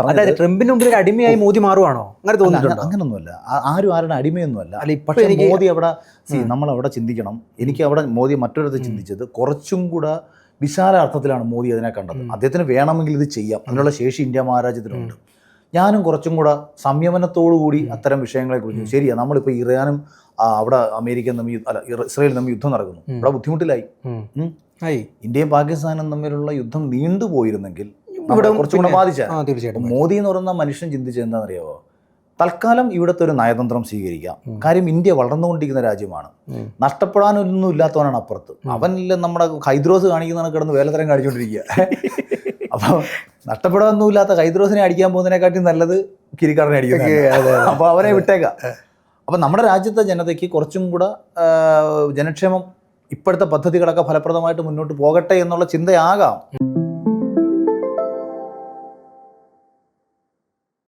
അതായത് ട്രംപിന് മുമ്പിൽ ഒരു അടിമയായി മോദി മാറുവാണോ? അങ്ങനെ തോന്നുന്നുണ്ടോ? അങ്ങനൊന്നുമല്ല. ആരും ആരുടെ അടിമയൊന്നുമല്ല. പക്ഷേ മോദി അവിടെ നമ്മളവിടെ ചിന്തിക്കണം. എനിക്ക് അവിടെ മോദി മറ്റൊരിടത്ത് ചിന്തിച്ചത് കുറച്ചും കൂടെ വിശാല അർത്ഥത്തിലാണ് മോദി അതിനെ കണ്ടത്. അദ്ദേഹത്തിന് വേണമെങ്കിൽ ഇത് ചെയ്യാം, അതിനുള്ള ശേഷി ഇന്ത്യ മഹാരാജ്യത്തിനുണ്ട്. ഞാനും കുറച്ചും കൂടെ സംയമനത്തോടു കൂടി അത്തരം വിഷയങ്ങളെക്കുറിച്ച് ശരിയാണ്. നമ്മളിപ്പോൾ ഇറാനും അവിടെ അമേരിക്കൻ തമ്മിൽ ഇസ്രായേലും തമ്മിൽ യുദ്ധം നടക്കുന്നു. അവിടെ ബുദ്ധിമുട്ടിലായി. ഇന്ത്യയും പാകിസ്ഥാനും തമ്മിലുള്ള യുദ്ധം നീണ്ടുപോയിരുന്നെങ്കിൽ ഇവിടെ കുറച്ചും കൂടെ ബാധിച്ചാൽ. മോദി എന്ന് പറയുന്ന മനുഷ്യൻ ചിന്തിച്ചത് എന്താണെന്നറിയാമോ? തൽക്കാലം ഇവിടുത്തെ ഒരു നയതന്ത്രം സ്വീകരിക്കാം. കാര്യം ഇന്ത്യ വളർന്നുകൊണ്ടിരിക്കുന്ന രാജ്യമാണ്. നഷ്ടപ്പെടാനൊന്നും ഇല്ലാത്തവനാണ് അപ്പുറത്ത്. അവനില്ല നമ്മുടെ ഹൈദ്രോസ് കാണിക്കുന്നവനെ കിടന്ന് വേലത്തരം കാണിച്ചുകൊണ്ടിരിക്കുക. അപ്പോൾ നഷ്ടപ്പെടാനൊന്നുമില്ലാത്ത ഹൈദ്രോസിനെ അടിക്കാൻ പോകുന്നതിനെക്കാട്ടി നല്ലത് കിരിക്കാരനെ അടിക്കുന്നത്. അപ്പോൾ അവരെ വിട്ടേക്കാം. അപ്പം നമ്മുടെ രാജ്യത്തെ ജനതയ്ക്ക് കുറച്ചും കൂടെ ജനക്ഷേമം ഇപ്പോഴത്തെ പദ്ധതികളൊക്കെ ഫലപ്രദമായിട്ട് മുന്നോട്ട് പോകട്ടെ എന്നുള്ള ചിന്തയാകാം.